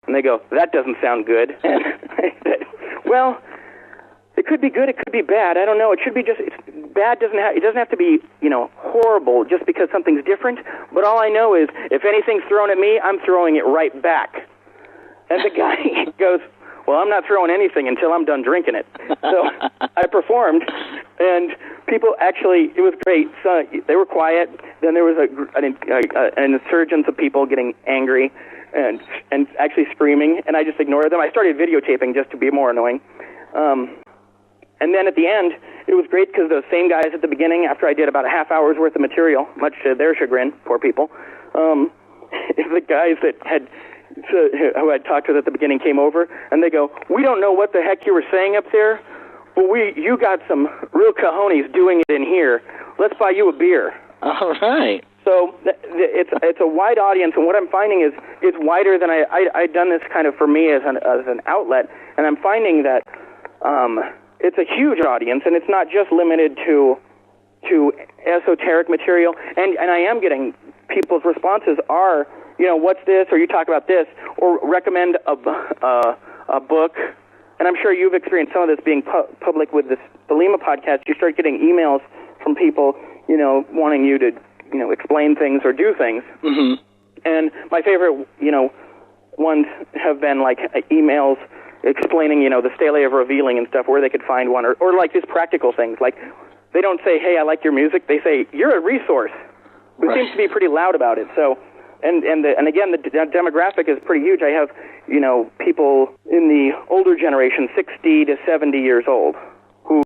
And they go, that doesn't sound good. And I said, well, it could be good, it could be bad. I don't know. It should be just, bad it doesn't have to be, horrible just because something's different. But all I know is if anything's thrown at me, I'm throwing it right back. And the guy goes, well, I'm not throwing anything until I'm done drinking it. So I performed, and people actually, it was great. So they were quiet. Then there was an insurgence of people getting angry and actually screaming, and I just ignored them. I started videotaping just to be more annoying. And then at the end, it was great because those same guys at the beginning, after I did about a half hour's worth of material, much to their chagrin, poor people, the guys who I'd talked with at the beginning came over, and they go, we don't know what the heck you were saying up there, but you got some real cojones doing it in here. Let's buy you a beer. All right. So it's a wide audience, and what I'm finding is it's wider than I'd done this kind of for me as an outlet, and I'm finding that it's a huge audience, and it's not just limited to esoteric material, and I am getting people's responses are, what's this, or you talk about this, or recommend a book, and I'm sure you've experienced some of this being public with this Thelema podcast. You start getting emails from people, wanting you to, explain things or do things. Mm-hmm. And my favorite, ones have been like emails explaining, the stele of revealing and stuff, where they could find one, or like just practical things. Like, they don't say, hey, I like your music. They say, you're a resource. It seems to be pretty loud about it. So, and again, the demographic is pretty huge. I have, people in the older generation, 60 to 70 years old, who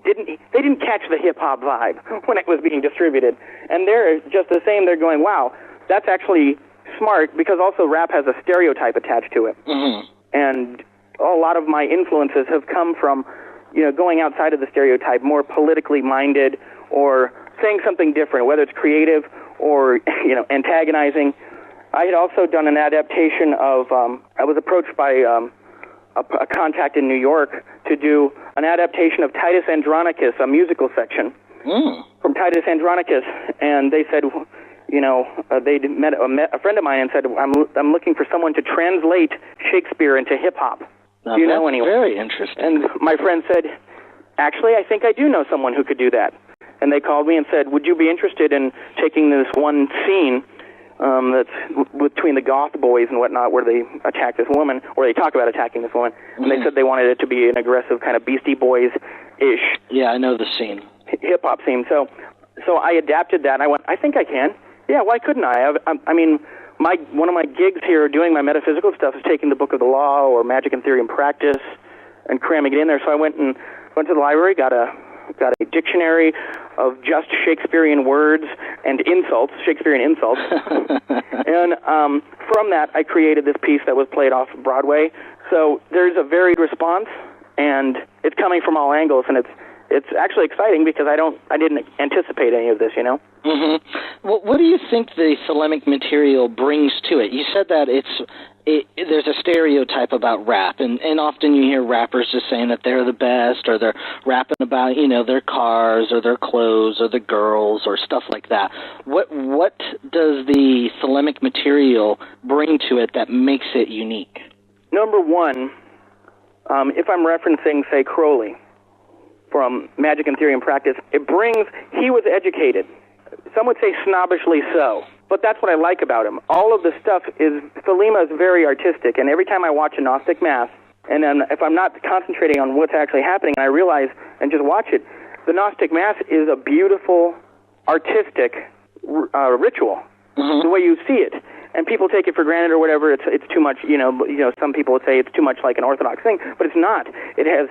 didn't catch the hip-hop vibe when it was being distributed. And they're just the same. They're going, wow, that's actually smart, because also rap has a stereotype attached to it. Mm-hmm. And a lot of my influences have come from, going outside of the stereotype, more politically minded, or saying something different, whether it's creative or, antagonizing. I had also done an adaptation of, I was approached by a contact in New York to do an adaptation of Titus Andronicus, a musical section from Titus Andronicus, and they said, they met a friend of mine and said, I'm looking for someone to translate Shakespeare into hip-hop. Now, do you know anyone? Very interesting. And my friend said, actually, I think I do know someone who could do that. And they called me and said, would you be interested in taking this one scene that's between the goth boys and whatnot, where they attack this woman, or they talk about attacking this woman, and they said they wanted it to be an aggressive kind of Beastie Boys-ish. Yeah, I know the scene. Hip-hop scene. So I adapted that, and I went, I think I can. Yeah, why couldn't I? I mean, one of my gigs here doing my metaphysical stuff is taking the Book of the Law or Magic and Theory and Practice and cramming it in there. So I went to the library, got a dictionary of just Shakespearean words and insults, Shakespearean insults. And from that, I created this piece that was played off Broadway. So there's a varied response, and it's coming from all angles, and it's actually exciting because I didn't anticipate any of this, Mm-hmm. Well, what do you think the Thelemic material brings to it? You said that there's a stereotype about rap, and often you hear rappers just saying that they're the best, or they're rapping about, their cars, or their clothes, or the girls, or stuff like that. What does the Thelemic material bring to it that makes it unique? Number one, if I'm referencing, say, Crowley from Magic and Theory and Practice, he was educated. Some would say snobbishly so. But that's what I like about him. All of the stuff Thelema is very artistic, and every time I watch a Gnostic Mass, and then if I'm not concentrating on what's actually happening, and I realize and just watch it, the Gnostic Mass is a beautiful, artistic ritual, the way you see it. And people take it for granted or whatever. It's too much, some people would say it's too much like an Orthodox thing, but it's not. It has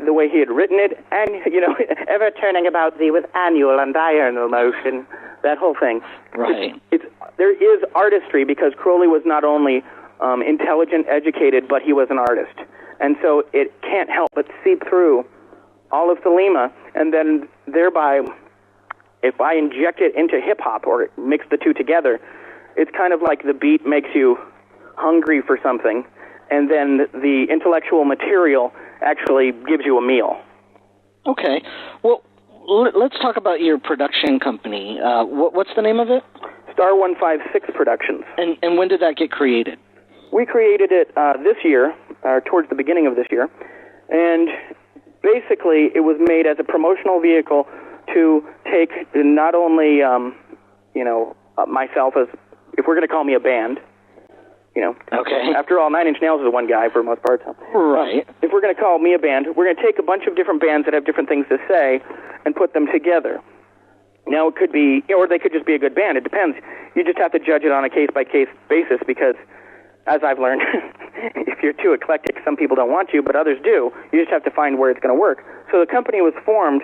the way he had written it, and, ever turning about thee with annual and diurnal motion, that whole thing. Right. There is artistry, because Crowley was not only intelligent, educated, but he was an artist. And so it can't help but seep through all of Thelema, and then thereby, if I inject it into hip-hop or mix the two together, it's kind of like the beat makes you hungry for something, and then the intellectual material actually gives you a meal. Okay. Well, let's talk about your production company. What's the name of it? Star 156 Productions. And when did that get created? We created it this year, towards the beginning of this year, and basically it was made as a promotional vehicle to take not only, myself as, if we're going to call me a band, Okay. After all, Nine Inch Nails is one guy for the most part. So. Right. If we're going to call me a band, we're going to take a bunch of different bands that have different things to say and put them together. Now, it could be, or they could just be a good band. It depends. You just have to judge it on a case-by-case basis because, as I've learned, if you're too eclectic, some people don't want you, but others do. You just have to find where it's going to work. So the company was formed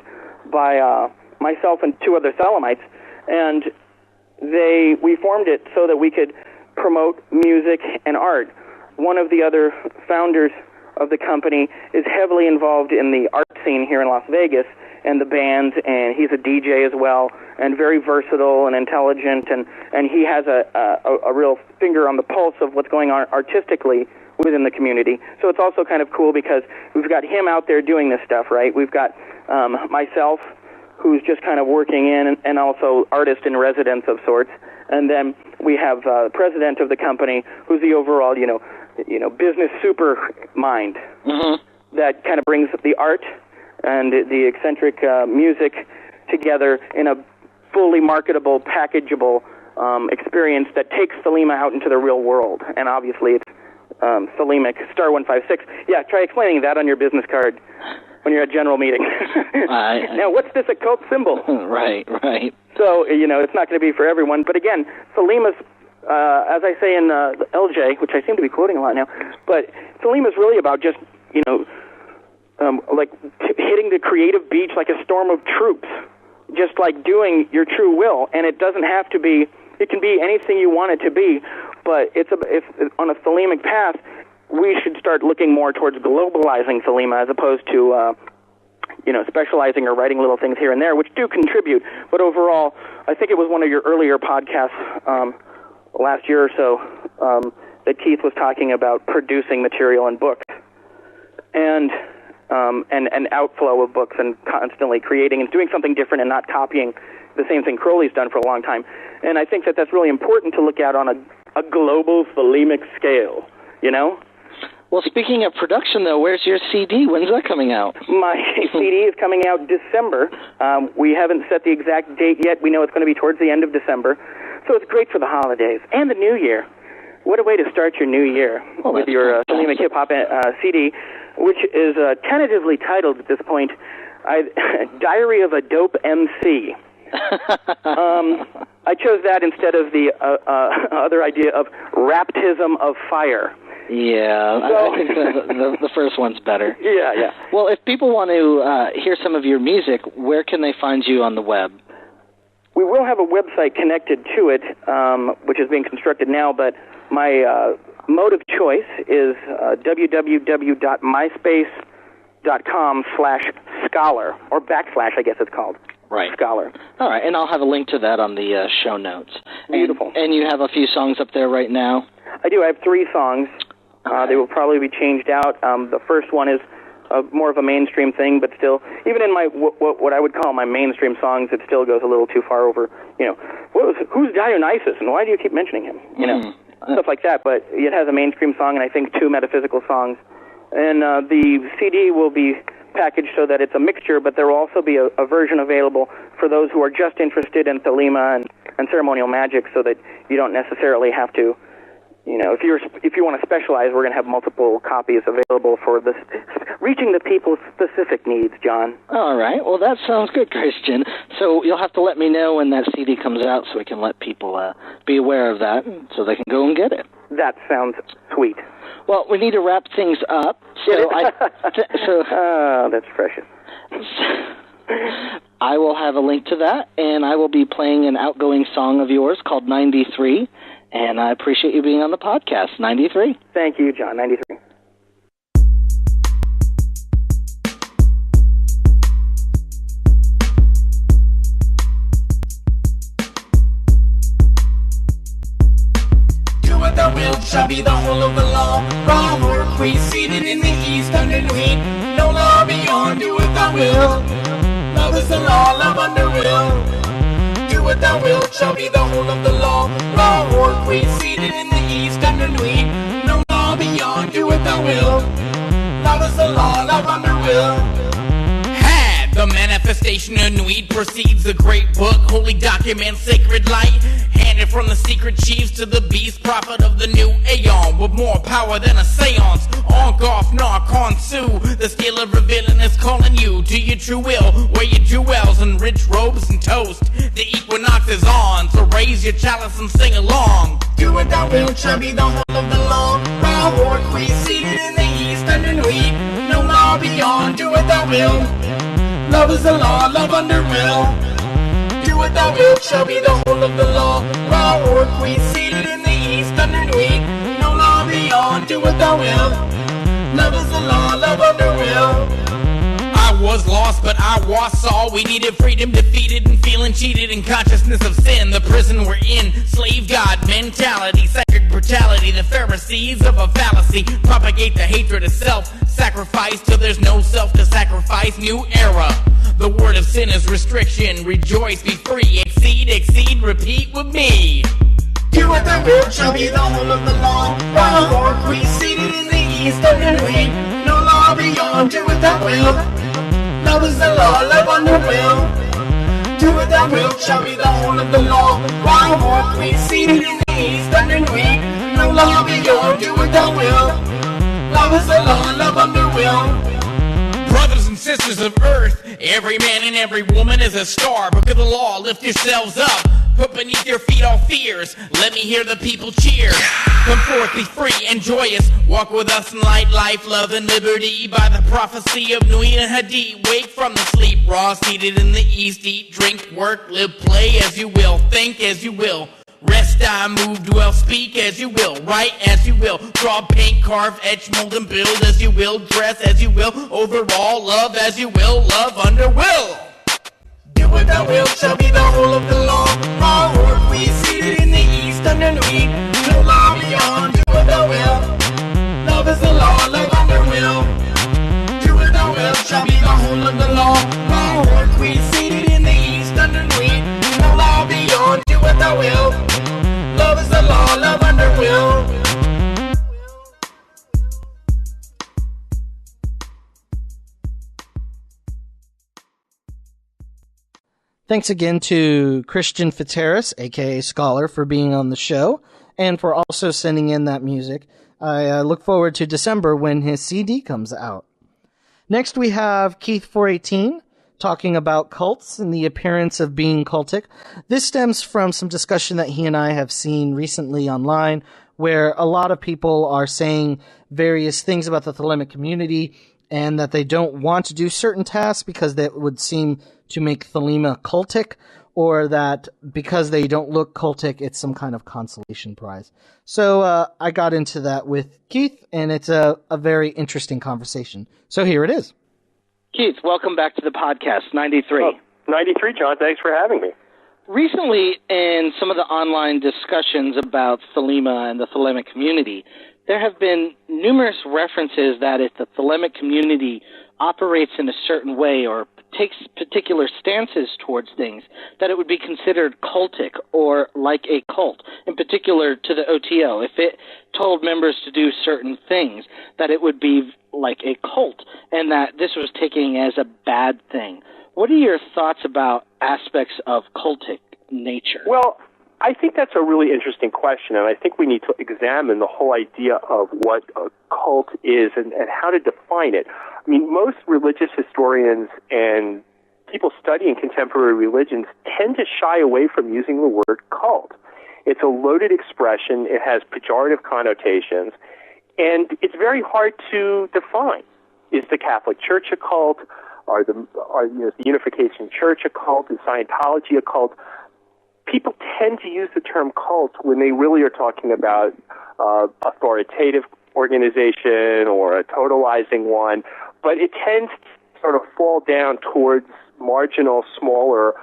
by myself and two other Thelemites, and we formed it so that we could promote music and art. One of the other founders of the company is heavily involved in the art scene here in Las Vegas and the bands, and he's a DJ as well, and very versatile and intelligent, and he has a real finger on the pulse of what's going on artistically within the community. So it's also kind of cool because we've got him out there doing this stuff, right? We've got myself, who's just kind of working in, and also artist in residence of sorts. And then we have the president of the company, who's the overall, business super mind that kind of brings the art and the eccentric music together in a fully marketable, packageable experience that takes Thelema out into the real world. And obviously it's Thelemic, star 156. Yeah, try explaining that on your business card when you're at general meeting. Now, what's this occult symbol? Right. So, it's not going to be for everyone. But again, Thelema's, as I say in the LJ, which I seem to be quoting a lot now, but Thelema's really about just, hitting the creative beach like a storm of troops, just like doing your true will. And it doesn't have to be, it can be anything you want it to be, but if on a Thelemic path, we should start looking more towards globalizing Thelema as opposed to, specializing or writing little things here and there, which do contribute. But overall, I think it was one of your earlier podcasts last year or so that Keith was talking about producing material in books and outflow of books and constantly creating and doing something different and not copying the same thing Crowley's done for a long time. And I think that that's really important to look at on a global Thelemic scale, Well, speaking of production, though, where's your CD? When's that coming out? My CD is coming out December. We haven't set the exact date yet. We know it's going to be towards the end of December. So it's great for the holidays and the New Year. What a way to start your new year with your Thelemic hip-hop CD, which is tentatively titled at this point, Diary of a Dope MC. I chose that instead of the other idea of Raptism of Fire. Yeah, I think the first one's better. Yeah. Well, if people want to hear some of your music, where can they find you on the web? We will have a website connected to it, which is being constructed now, but my mode of choice is www.myspace.com/scholar, or / I guess it's called. Right. Scholar. All right, and I'll have a link to that on the show notes. Beautiful. And you have a few songs up there right now? I do. I have 3 songs. They will probably be changed out. The first one is more of a mainstream thing, but still, even in my what I would call my mainstream songs, it still goes a little too far over. Who's Dionysus, and why do you keep mentioning him? Stuff like that. But it has a mainstream song, and I think 2 metaphysical songs. And the CD will be packaged so that it's a mixture, but there will also be a version available for those who are just interested in Thelema and ceremonial magic, so that you don't necessarily have to. If you want to specialize, we're going to have multiple copies available for this, reaching the people's specific needs, John. All right. Well, that sounds good, Christian. So you'll have to let me know when that CD comes out so we can let people be aware of that so they can go and get it. That sounds sweet. Well, we need to wrap things up. So oh, that's precious. I will have a link to that, and I will be playing an outgoing song of yours called 93. And I appreciate you being on the podcast, 93. Thank you, John, 93. Do what thou wilt shall be the whole of the law. Wrong or queen seated in the east underneath. No law beyond, do what thou wilt. Love is the law, love under will. Do what thou wilt shall be the whole of the law. Law or queen seated in the east underneath. No without will. Love is the law, love under will. The manifestation of Nuit proceeds, the great book, holy document, sacred light, handed from the secret chiefs to the beast, prophet of the new aeon, with more power than a seance. On, off, knock, on, sue. The skill of revealing is calling you to your true will, where your jewels and rich robes and toast. The equinox is on, so raise your chalice and sing along. Do it thou wilt, shall be the whole of the law. Raw war queen seated in the east under Nuit, no law beyond. Do it thou wilt. Love is the law, love under will. Do what thou wilt, shall be the whole of the law. Raw or queen seated in the east under Nuit, no law beyond. Do what thou wilt. Love is the law, love under will. I was lost, but I was saw. We needed freedom, defeated and feeling cheated in consciousness of sin. The prison we're in, slave god mentality, sacred brutality. The Pharisees of a fallacy propagate the hatred of self. Sacrifice till there's no self to sacrifice. New era. The word of sin is restriction. Rejoice, be free. Exceed, repeat with me. Do what thou wilt, shall be the whole of the law. Raw or queen seated in the east under Nuit, no law beyond. Do what thou wilt. Love is the law, love under will. Do what thou wilt, shall be the whole of the law. Raw or queen seated in the east under Nuit, no law beyond. Do what thou wilt. Love is the law, love under will. Brothers and sisters of earth, every man and every woman is a star. Book of the law, lift yourselves up. Put beneath your feet all fears. Let me hear the people cheer. Come forth, be free and joyous. Walk with us in light, life, love, and liberty. By the prophecy of Nuit and Hadid, wake from the sleep. Raw, seated in the east, eat, drink, work, live, play as you will. Think as you will. Rest, die, move, dwell, speak as you will, write as you will, draw, paint, carve, etch, mold, and build as you will, dress as you will, overall, love as you will, love under will. Do what thou wilt, shall be the whole of the law. Raw or queen seated in the east under Nuit, no law beyond. Do what thou wilt. Love is the law, love under will. Do what thou wilt, shall be the whole of the law. Raw or queen seated in the east under Nuit, no law beyond. Do what thou wilt. Love is the law, love under will. Thanks again to Christian Fitzharris, a.k.a. Scholar, for being on the show and for also sending in that music. I look forward to December when his CD comes out. Next we have Keith418 talking about cults and the appearance of being cultic. This stems from some discussion that he and I have seen recently online where a lot of people are saying various things about the Thelemic community and that they don't want to do certain tasks because that would seem to make Thelema cultic, or that because they don't look cultic, it's some kind of consolation prize. So I got into that with Keith, and it's a very interesting conversation. So here it is. Keith, welcome back to the podcast, 93. Oh, 93, John. Thanks for having me. Recently, in some of the online discussions about Thelema and the Thelemic community, there have been numerous references that if the Thelemic community operates in a certain way or takes particular stances towards things, that it would be considered cultic or like a cult, in particular to the OTO. If it told members to do certain things, that it would be like a cult, and that this was taken as a bad thing. What are your thoughts about aspects of cultic nature? Well, I think that's a really interesting question, and I think we need to examine the whole idea of what a cult is and how to define it. I mean, most religious historians and people studying contemporary religions tend to shy away from using the word cult. It's a loaded expression. It has pejorative connotations, and it's very hard to define. Is the Catholic Church a cult? Are the Unification Church a cult? Is Scientology a cult? People tend to use the term cult when they really are talking about authoritative organization or a totalizing one, but it tends to sort of fall down towards marginal, smaller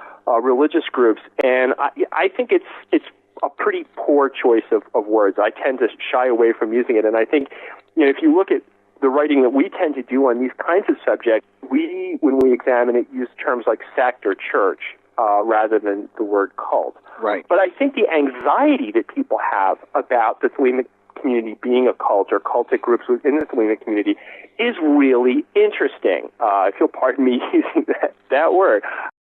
religious groups, and I think it's a pretty poor choice of words. I tend to shy away from using it, and I think, if you look at the writing that we tend to do on these kinds of subjects, when we examine it, use terms like sect or church rather than the word cult. Right. But I think the anxiety that people have about the Thelemic community being a cult or cultic groups within the Thelema community is really interesting. If you'll pardon me using that word.